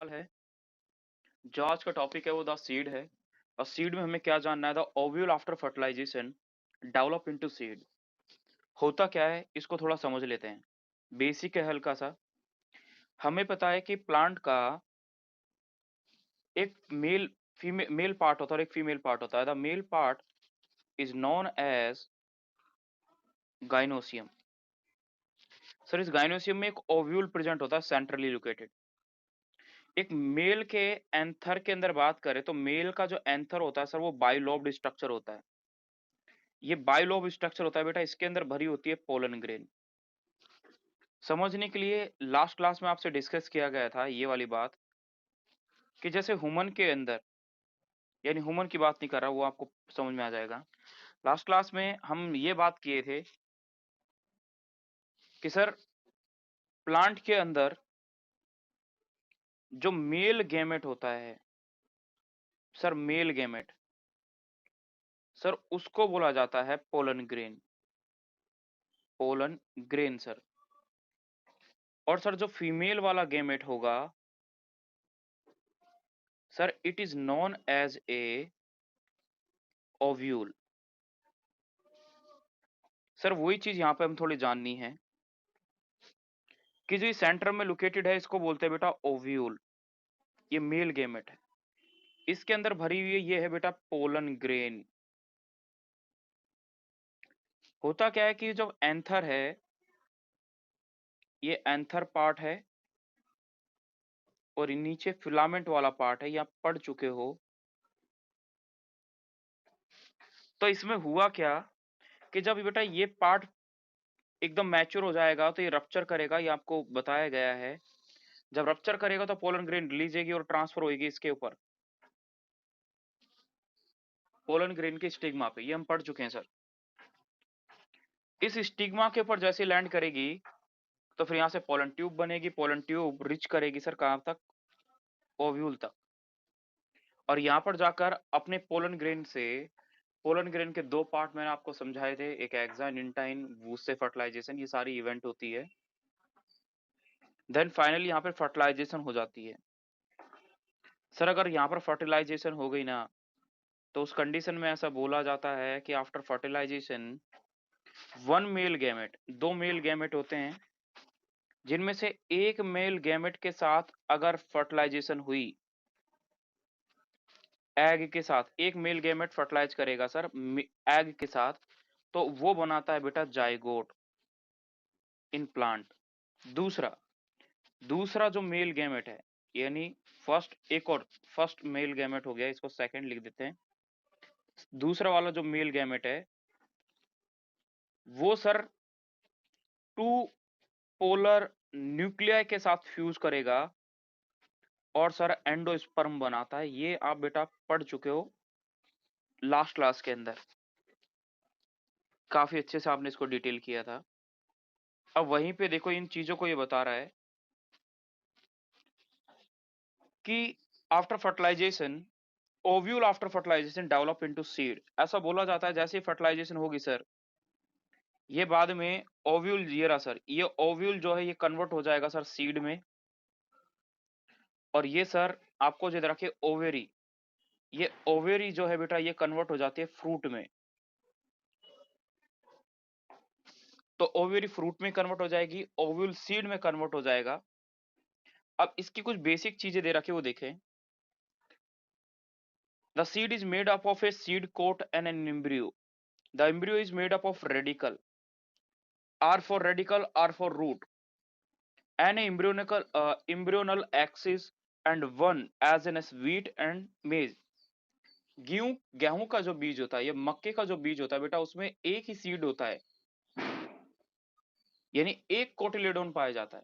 है जो आज का टॉपिक है वो द सीड है। और सीड में हमें क्या जानना है? The ovule after fertilisation develop into seed. होता क्या है इसको थोड़ा समझ लेते हैं। बेसिक है हल्का सा। हमें पता है कि प्लांट का एक मेल पार्ट होता है और एक फीमेल पार्ट होता है। The male part is known as gynoecium. Sir इस गाइनोसियम में एक ओव्यूल प्रेजेंट होता है सेंट्रली लोकेटेड। एक मेल के एंथर के अंदर बात करें तो मेल का जो एंथर होता है सर वो बाइलोब्ड स्ट्रक्चर होता है। ये बाइलोब स्ट्रक्चर होता है बेटा, इसके अंदर भरी होती है पोलन ग्रेन। समझने के लिए लास्ट क्लास में आपसे डिस्कस किया गया था ये वाली बात कि जैसे ह्यूमन के अंदर, यानी ह्यूमन की बात नहीं कर रहा, वो आपको समझ में आ जाएगा। लास्ट क्लास में हम ये बात किए थे कि सर प्लांट के अंदर जो मेल गैमेट होता है, सर मेल गैमेट, सर उसको बोला जाता है pollen grain. Pollen grain sir. और सर जो फीमेल वाला गैमेट होगा sir it is known as a ovule. Sir वही चीज यहाँ पे हम थोड़ी जाननी है कि जो सेंटर में लोकेटेड है इसको बोलते हैं बेटा ओव्यूल। ये मेल गैमेट है, इसके अंदर भरी हुई ये है बेटा पोलन ग्रेन। होता क्या है कि जो एंथर है, ये एंथर पार्ट है और नीचे फिलामेंट वाला पार्ट है, ये आप पढ़ चुके हो। तो इसमें हुआ क्या कि जब बेटा ये पार्ट एकदम मैच्योर हो जाएगा तो ये रप्चर करेगा, ये आपको बताया गया है। जब रप्चर करेगा तो पोलन ग्रेन रिलीज होगी और ट्रांसफर होगी इसके ऊपर, पोलन ग्रेन के स्टिग्मा पे, ये हम पढ़ चुके हैं सर। इस स्टिग्मा के ऊपर जैसे लैंड करेगी तो फिर यहाँ से पोलन ट्यूब बनेगी। पोलन ट्यूब रिच करेगी सर कहाँ तक? ओव्यूल तक। और यहाँ पर जाकर अपने पोलन ग्रेन से, पोलन ग्रेन के दो पार्ट मैंने आपको समझाए थे, एक एक्साइन इंटाइन, उससे फर्टिलाइजेशन, ये सारी इवेंट होती है। देन फाइनली यहाँ पर फर्टिलाइजेशन हो जाती है। सर अगर यहाँ पर फर्टिलाइजेशन हो गई ना तो उस कंडीशन में ऐसा बोला जाता है कि after fertilisation one male gamete, दो मेल गैमेट होते हैं जिनमें से एक मेल गैमेट के साथ अगर फर्टिलाइजेशन हुई, एग के साथ एक मेल गैमेट फर्टिलाइज करेगा सर एग के साथ, तो वो बनाता है बेटा जाइगोट इन प्लांट। दूसरा दूसरा जो मेल गैमेट है, यानी फर्स्ट, एक और फर्स्ट मेल गैमेट हो गया, इसको सेकंड लिख देते हैं। दूसरा वाला जो मेल गैमेट है वो सर टू पोलर न्यूक्लियाई के साथ फ्यूज करेगा और सर एंडोस्पर्म बनाता है। ये आप बेटा पढ़ चुके हो लास्ट क्लास के अंदर, काफी अच्छे से आपने इसको डिटेल किया था। अब वहीं पे देखो इन चीजों को ये बता रहा है कि after fertilisation, ovule after fertilisation develop into seed. ऐसा बोला जाता है जैसे ही फर्टिलाइजेशन होगी सर, ये बाद में ओव्यूल, ये रहा सर, ये ओव्यूल जो है ये कन्वर्ट हो जाएगा सर सीड में। और ये सर आपको जो रखे ओवेरी, ये ओवेरी जो है बेटा ये कन्वर्ट हो जाती है फ्रूट में। तो ओवेरी फ्रूट में कन्वर्ट हो जाएगी, ओव्यूल सीड में कन्वर्ट हो जाएगा। अब इसकी कुछ बेसिक चीजें दे रखे वो देखें। The seed is made up of a seed coat and an embryo. The embryo is made up of radicle. R for radicle, R for root. An embryonal axis and one as in as wheat and maize. गेहूं गेहूं का जो बीज होता है, ये मक्के का जो बीज होता है बेटा, उसमें एक ही सीड होता है, यानी एक कोटिलेडोन पाया जाता है।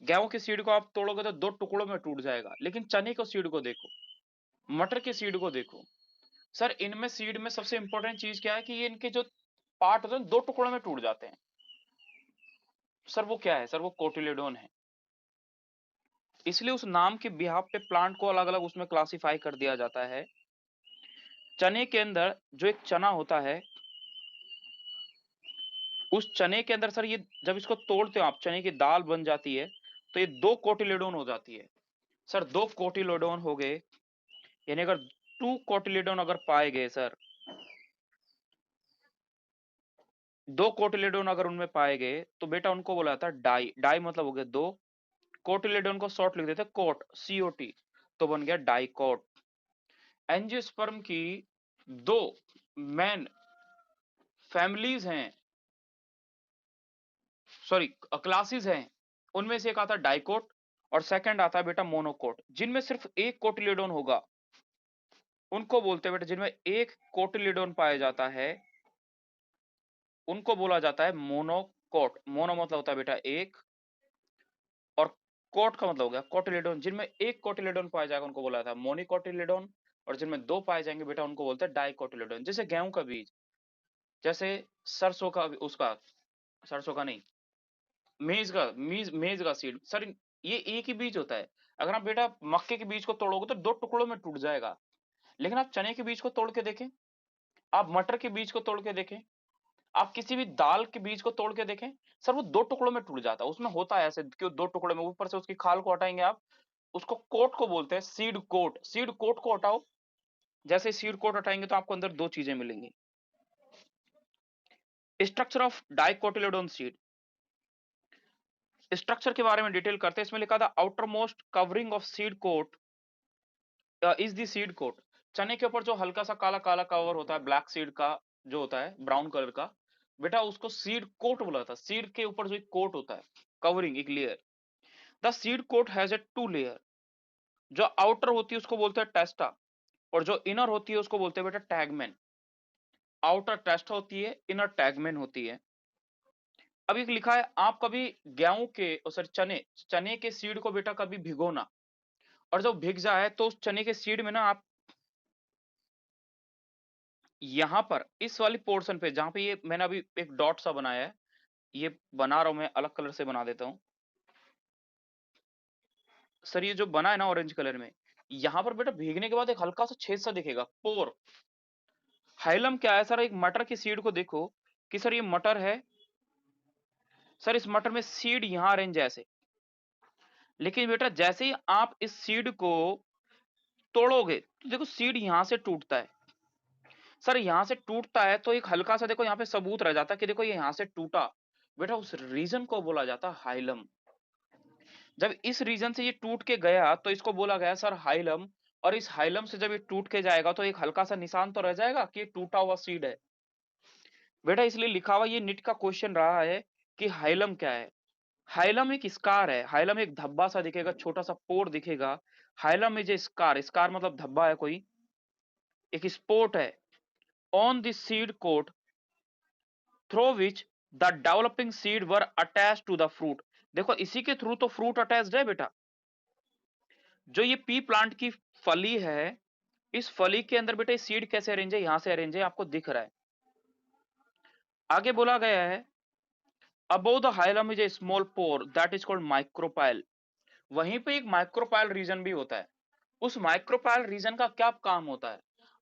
गेहूं के सीड को आप तोड़ोगे तो दो टुकड़ों में टूट जाएगा, लेकिन चने के सीड को देखो, मटर के सीड को देखो सर, इनमें सीड में सबसे इंपॉर्टेंट चीज क्या है कि ये इनके जो पार्ट होते हैं दो टुकड़ों में टूट जाते हैं। सर वो क्या है? सर वो कोटिलेडोन है। इसलिए उस नाम के बिहाफ पे प्लांट को अलग अलग उसमें क्लासिफाई कर दिया जाता है। चने के अंदर जो एक चना होता है, उस चने के अंदर सर ये जब इसको तोड़ते हो आप, चने की दाल बन जाती है तो ये दो कोटिलेडोन हो जाती है। सर 2 कोटिलेडोन हो गए, यानी अगर 2 कोटिलेडोन अगर पाए गए सर, 2 कोटिलेडोन अगर उनमें पाए गए तो बेटा उनको बोला जाता है डाई। डाई मतलब हो गया 2, कोटिलेडोन को शॉर्ट लिख देते कोट, COT, तो बन गया डाइकोट। एंजियोस्पर्म की 2 मेन फैमिलीज हैं, सॉरी क्लासेस हैं, उनमें से एक आता है डाइकोट और सेकंड आता है बेटा मोनोकोट। जिनमें सिर्फ एक कोटिलेडोन होगा उनको बोलते हैं बेटा, जिनमें एक कोटिलेडोन पाया जाता है उनको बोला जाता है मोनोकोट। मोनो मतलब होता है बेटा एक, और कोट का मतलब हो गया कोटिलेडोन। जिनमें एक कोटिलेडोन पाया जाएगा उनको बोला जाता है मोनिकोटिलेडोन, और जिनमें 2 पाए जाएंगे बेटा उनको बोलते हैं डाइकोटिलेडोन। जैसे गेहूं का बीज, जैसे सरसों का, उसका सरसों का नहीं, मेज का सीड सर, ये एक ही बीज होता है। अगर आप बेटा मक्के के बीज को तोड़ोगे तो 2 टुकड़ों में टूट जाएगा, लेकिन आप चने के बीज को तोड़ के देखें, आप मटर के बीज को तोड़ के देखें, आप किसी भी दाल के बीज को तोड़ के देखें, सर वो 2 टुकड़ों में टूट जाता है। उसमें होता है ऐसे कि 2 टुकड़े में, ऊपर से उसकी खाल को हटाएंगे आप, उसको कोट को बोलते हैं सीड कोट। सीड कोट को हटाओ, जैसे सीड कोट हटाएंगे तो आपको अंदर 2 चीजें मिलेंगी। Structure of dicotyledon seed, structure के बारे में डिटेल करते हैं। इसमें लिखा था outermost covering of seed coat is the seed coat. चने के ऊपर जो हल्का सा काला काला कवर होता है, ब्लैक सीड का जो होता है, ब्राउन कलर का, बेटा उसको सीड कोट बोला था। सीड के ऊपर जो एक कोट होता है, कवरिंग, एक layer. The seed coat has a 2 layer. जो आउटर होती है उसको बोलते हैं टेस्टा, और जो इनर होती है उसको बोलते हैं बेटा टैगमेन। आउटर टेस्टा होती है, इनर टैगमेन होती है। अब एक लिखा है, आप कभी गेहूं के, सॉरी चने, चने के सीड को बेटा कभी भिगोना, और जब भीग जाए तो उस चने के सीड में ना आप यहां पर इस वाली पोर्शन पे, जहां पे ये मैंने अभी एक डॉट सा बनाया है, ये बना रहा हूं मैं, अलग कलर से बना देता हूं सर। ये जो बना है ना ऑरेंज कलर में, यहां पर बेटा भीगने के बाद एक हल्का सा छेद सा दिखेगा, पोर। हाइलम क्या है सर? एक मटर की सीड को देखो कि सर ये मटर है, सर इस मटर में सीड यहां अरेंज है ऐसे, लेकिन बेटा जैसे ही आप इस सीड को तोड़ोगे तो देखो सीड यहां से टूटता है। सर यहां से टूटता है तो एक हल्का सा देखो यहाँ पे सबूत रह जाता है कि देखो ये यहां से टूटा, बेटा उस रीजन को बोला जाता है हाइलम। जब इस रीजन से ये टूट के गया तो इसको बोला गया सर हाइलम, और इस हाइलम से जब ये टूट के जाएगा तो एक हल्का सा निशान तो रह जाएगा कि ये टूटा हुआ सीड है बेटा। इसलिए लिखा हुआ ये निट का क्वेश्चन रहा है कि हाइलम क्या है। हाइलम एक स्कार है, हाइलम एक धब्बा सा दिखेगा, छोटा सा पोर दिखेगा। Hilum is a scar, scar मतलब धब्बा है कोई, एक स्पॉट है on the seed coat through which the developing seed were attached to the fruit. देखो इसी के थ्रू तो फ्रूट अटैच्ड है बेटा। जो ये पी प्लांट की फली है, इस फली के अंदर बेटा सीड कैसे अरेंज है, यहां से अरेंज है, आपको दिख रहा है। आगे बोला गया है above the hilum is a small pore that is called micropyle. वहीं पे एक माइक्रोपाइल रीजन भी होता है। उस माइक्रोपाइल रीजन का क्या काम होता है?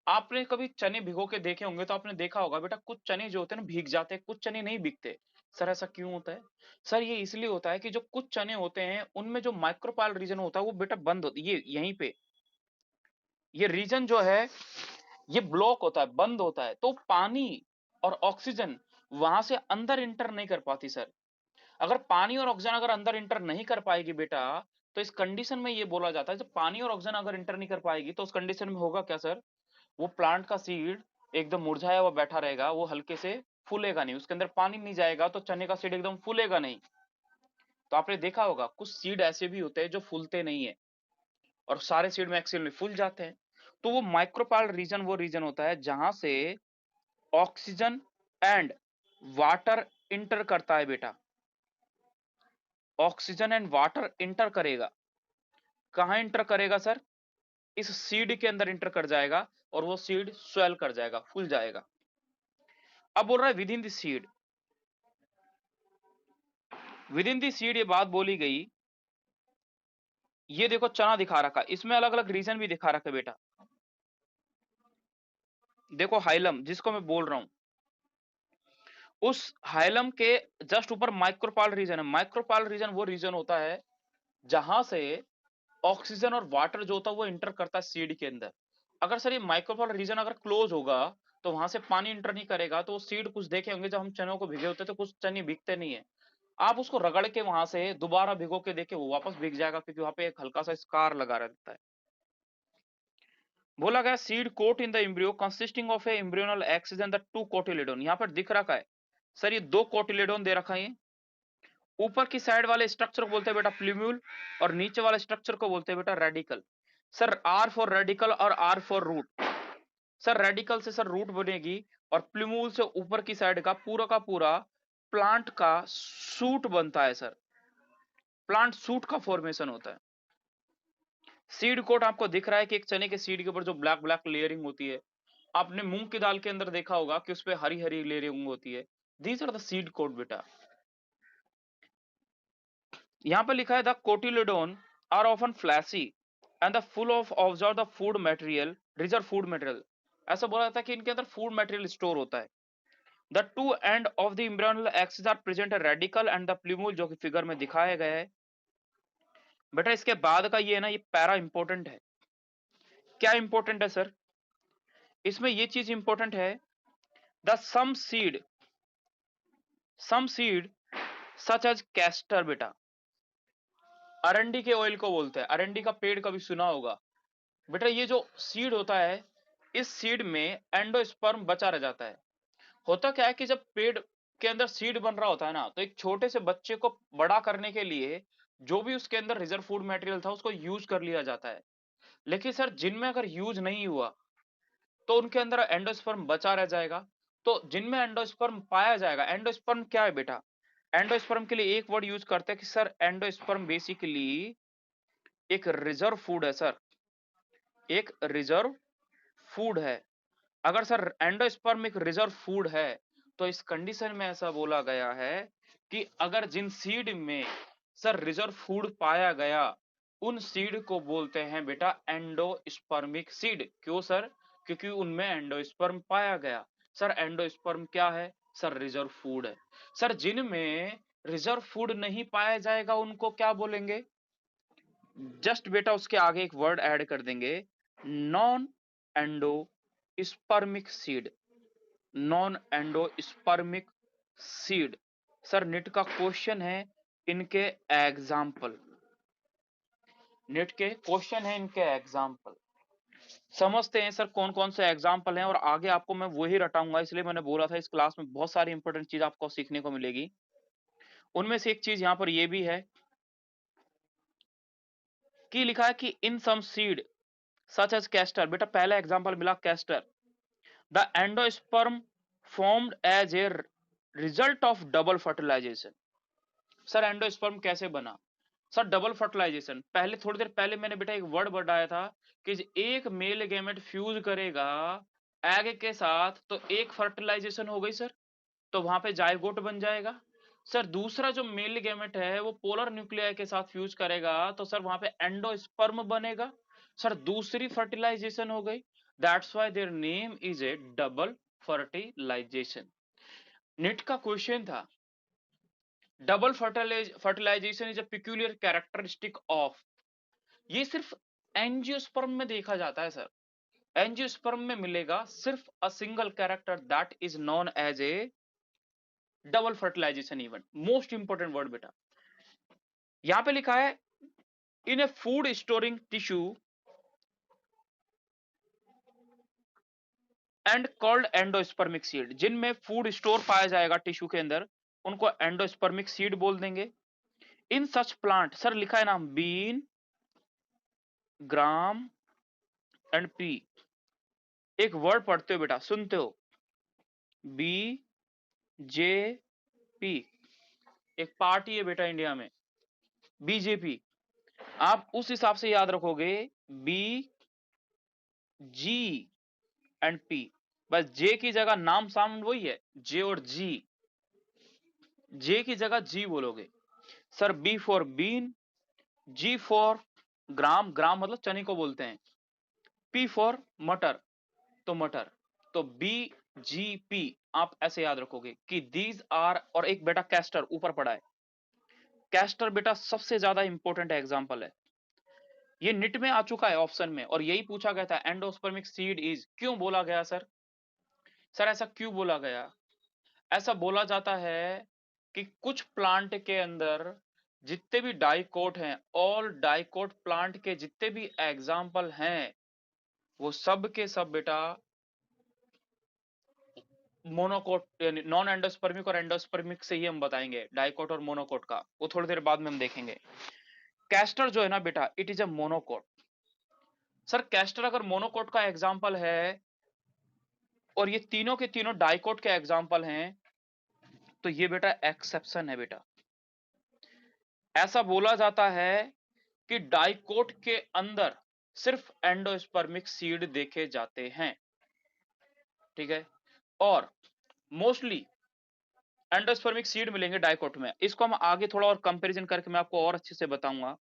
आपने कभी चने भिगो के देखे होंगे तो आपने देखा होगा बेटा, कुछ चने जो होते हैं ना भीग जाते हैं, कुछ चने नहीं भीगते। सर ऐसा क्यों होता है? सर ये इसलिए होता है कि जो कुछ चने होते हैं उनमें जो माइक्रोपाइल रीजन होता है वो बेटा बंद होती है, ये यहीं पे ये रीजन जो है ये ब्लॉक होता है, बंद होता है, तो पानी और ऑक्सीजन वहां से अंदर इंटर नहीं कर पाती सर। अगर पानी और ऑक्सीजन अगर अंदर इंटर नहीं कर पाएगी बेटा, तो इस कंडीशन में ये बोला जाता है जब पानी और ऑक्सीजन अगर इंटर नहीं कर पाएगी तो उस कंडीशन में होगा क्या सर? वो प्लांट का सीड एकदम मुरझाया हुआ बैठा रहेगा, वो हल्के से फूलेगा नहीं, उसके अंदर पानी नहीं जाएगा तो चने का सीड एकदम फूलेगा नहीं। तो आपने देखा होगा कुछ सीड ऐसे भी होते हैं जो फूलते नहीं है, और सारे सीड मैक्सिमम में फूल जाते हैं। तो वो माइक्रोपाइल रीजन वो रीजन होता है जहां से ऑक्सीजन एंड वाटर इंटर करता है बेटा। ऑक्सीजन एंड वाटर इंटर करेगा, कहां इंटर करेगा सर? इस सीड के अंदर इंटर कर जाएगा, और वो सीड स्वेल कर जाएगा, फूल जाएगा। अब बोल रहा है with in the seed, with in the seed ये बात बोली गई। ये देखो चना दिखा रखा, इसमें अलग अलग रीजन भी दिखा रखा बेटा। देखो हाइलम जिसको मैं बोल रहा हूं, उस हाइलम के जस्ट ऊपर माइक्रोपाल रीजन है। माइक्रोपाल रीजन वो रीजन होता है जहां से ऑक्सीजन और वाटर जो होता है वो इंटर करता है सीड के अंदर। अगर सर ये माइक्रोपोल रीजन अगर क्लोज होगा तो वहां से पानी इंटर नहीं करेगा, तो सीड कुछ देखे होंगे जब हम चनों को भिगे होते हैं तो कुछ चने भीगते नहीं है, आप उसको रगड़ के वहां से दोबारा भिगो के देखे वो वापस भीग जाएगा, क्योंकि वहां पे एक हल्का सा स्कार लगा रहता है। बोला गया seed coat in the embryo consisting of a embryonal axis and the two cotyledon. यहाँ पर दिख रखा है सर ये दो कोटिलेडोन दे रखा है, ऊपर की साइड वाले स्ट्रक्चर को बोलते हैं बेटा प्लूम्यूल और नीचे वाले स्ट्रक्चर को बोलते हैं बेटा radical. Sir R for radical और R for root. Sir radical से सर रूट बनेगी और प्लूम्यूल से ऊपर की साइड का पूरा प्लांट का सूट बनता है सर, प्लांट सूट का फॉर्मेशन होता है। सीड कोट आपको दिख रहा है कि एक चने के सीड के ऊपर जो ब्लैक ब्लैक लेयरिंग होती है, आपने मूंग की दाल के अंदर देखा होगा कि उसपे हरी हरी लेयरिंग होती है, these are the seed coat बेटा। यहां पर लिखा है the cotyledon are often fleshy and the full of observe the food material reserve food material. ऐसा बोला जाता है कि इनके अंदर फूड मटेरियल स्टोर होता है। The two end of the embryonal axis are present radical and the plumule, जो कि फिगर में दिखाया गया है बेटा। इसके बाद का ये है ना, ये पैरा इंपॉर्टेंट है। क्या इंपॉर्टेंट है सर? इसमें ये चीज इंपॉर्टेंट है, the some seed such as castor बेटा, अरंडी के ऑयल को बोलते हैं, अरंडी का पेड़ कभी सुना होगा बेटा। ये जो सीड होता है इस सीड में एंडोस्पर्म बचा रह जाता है। होता क्या है कि जब पेड़ के अंदर सीड बन रहा होता है ना, तो एक छोटे से बच्चे को बड़ा करने के लिए जो भी उसके अंदर रिजर्व फूड मटेरियल था उसको यूज कर लिया जाता है। लेकिन सर जिनमें अगर यूज नहीं हुआ तो उनके अंदर एंडोस्पर्म बचा रह जाएगा। तो जिनमें एंडोस्पर्म पाया जाएगा, एंडोस्पर्म क्या है बेटा? एंडोस्पर्म के लिए एक वर्ड यूज करते हैं कि सर एंडोस्पर्म बेसिकली एक रिजर्व फूड है सर, एक रिजर्व फूड है। अगर सर एंडोस्पर्म एक रिजर्व फूड है तो इस कंडीशन में ऐसा बोला गया है कि अगर जिन सीड में सर रिजर्व फूड पाया गया उन सीड को बोलते हैं बेटा एंडोस्पर्मिक सीड। क्यों सर? क्योंकि उनमें एंडोस्पर्म पाया गया। सर एंडोस्पर्म क्या है? सर रिजर्व फूड है। सर जिनमें रिजर्व फूड नहीं पाया जाएगा उनको क्या बोलेंगे? जस्ट बेटा उसके आगे एक वर्ड ऐड कर देंगे, non endospermic seed, non endospermic seed. Sir net का क्वेश्चन है इनके एग्जाम्पल, नेट के क्वेश्चन है इनके एग्जाम्पल। समझते हैं सर कौन कौन से एग्जाम्पल हैं, और आगे आपको मैं वही रटाऊंगा, इसलिए मैंने बोला था इस क्लास में बहुत सारी इंपॉर्टेंट चीज आपको सीखने को मिलेगी। उनमें से एक चीज यहां पर यह भी है कि लिखा है कि in some seed such as castor. बेटा पहला एग्जाम्पल मिला castor. The endosperm formed as a result of double fertilization. Sir endosperm कैसे बना? सर डबल फर्टिलाइजेशन, पहले थोड़ी देर पहले मैंने बेटा एक वर्ड बताया था कि एक मेल गैमेट फ्यूज करेगा एग के साथ तो एक फर्टिलाइजेशन हो गई सर, तो वहां पे जायगोट बन जाएगा। सर दूसरा जो मेल गैमेट है वो पोलर न्यूक्लियाई के साथ फ्यूज करेगा तो सर वहां पे एंडोस्पर्म बनेगा। सर दूसरी फर्टिलाइजेशन हो गई, that's why their name is a double fertilization. NET का क्वेश्चन था, double fertilization is a peculiar characteristic of, ये सिर्फ एंजियोस्पर्म में देखा जाता है सर। एंजियोस्पर्म में मिलेगा सिर्फ a single character that is known as a double fertilization event. Most important word बेटा यहां पे लिखा है, in a food storing tissue and called endospermic seed. जिनमें फूड स्टोर पाया जाएगा टिश्यू के अंदर उनको एंडोस्पर्मिक सीड बोल देंगे। इन सच प्लांट, सर लिखा है नाम बीन, ग्राम एंड पी। एक वर्ड पढ़ते हो बेटा, सुनते हो, बी जे पी। एक पार्टी है बेटा इंडिया में बीजेपी, आप उस हिसाब से याद रखोगे बी जी एंड पी। बस जे की जगह नाम साउंड वही है, जे और जी, जे की जगह जी बोलोगे। Sir B for bean, G for gram, gram मतलब चने को बोलते हैं, पी फॉर मटर, तो मटर, तो बी जी पी आप ऐसे याद रखोगे कि दीज आर। और एक बेटा कैस्टर ऊपर पड़ा है, कैस्टर बेटा सबसे ज्यादा इंपॉर्टेंट एग्जांपल है। ये निट में आ चुका है ऑप्शन में, और यही पूछा गया था एंडोस्पर्मिक सीड इज। क्यों बोला गया सर? सर ऐसा क्यों बोला गया? ऐसा बोला जाता है कि कुछ प्लांट के अंदर जितने भी डाइकोट हैं, ऑल डाइकोट प्लांट के जितने भी एग्जाम्पल हैं, वो सब के सब बेटा मोनोकोट यानी नॉन एंडोस्पर्मिक और एंडोस्पर्मिक से ही हम बताएंगे, डाइकोट और मोनोकोट का वो थोड़ी देर बाद में हम देखेंगे। कैस्टर जो है ना बेटा, it is a monocot. Sir castor अगर मोनोकोट का एग्जाम्पल है और ये तीनों के तीनों डाइकोट के एग्जाम्पल हैं, तो ये बेटा एक्सेप्शन है बेटा। ऐसा बोला जाता है कि डाइकोट के अंदर सिर्फ एंडोस्पर्मिक सीड देखे जाते हैं, ठीक है, और मोस्टली एंडोस्पर्मिक सीड मिलेंगे डाइकोट में। इसको हम आगे थोड़ा और कंपैरिजन करके मैं आपको और अच्छे से बताऊंगा,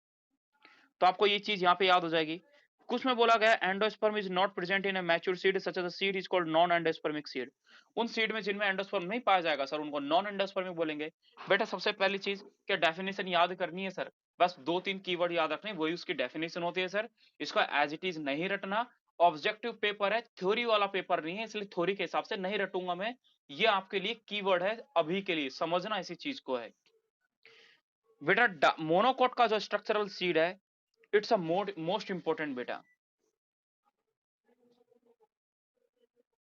तो आपको ये चीज यहां पे याद हो जाएगी। कुछ में बोला गया endosperm is not present in a mature seed such as seed is called non endospermic seed. उन सीड में जिनमें एंडोस्पर्म नहीं पाया जाएगा सर, उनको नॉन एंडोस्पर्मिक बोलेंगे। बेटा सबसे पहली चीज क्या डेफिनेशन याद करनी है सर, बस 2-3 कीवर्ड याद रखने, वही उसकी डेफिनेशन होती है सर। इसको एज इट इज नहीं रटना, ऑब्जेक्टिव पेपर है, थ्योरी वाला पेपर नहीं है, इसलिए थ्योरी के हिसाब से नहीं रटूंगा मैं। ये आपके लिए कीवर्ड है, अभी के लिए समझना इसी चीज को है बेटा। मोनोकोट का जो स्ट्रक्चरल सीड है, इट्स अ मोस्ट इंपॉर्टेंट बेटा।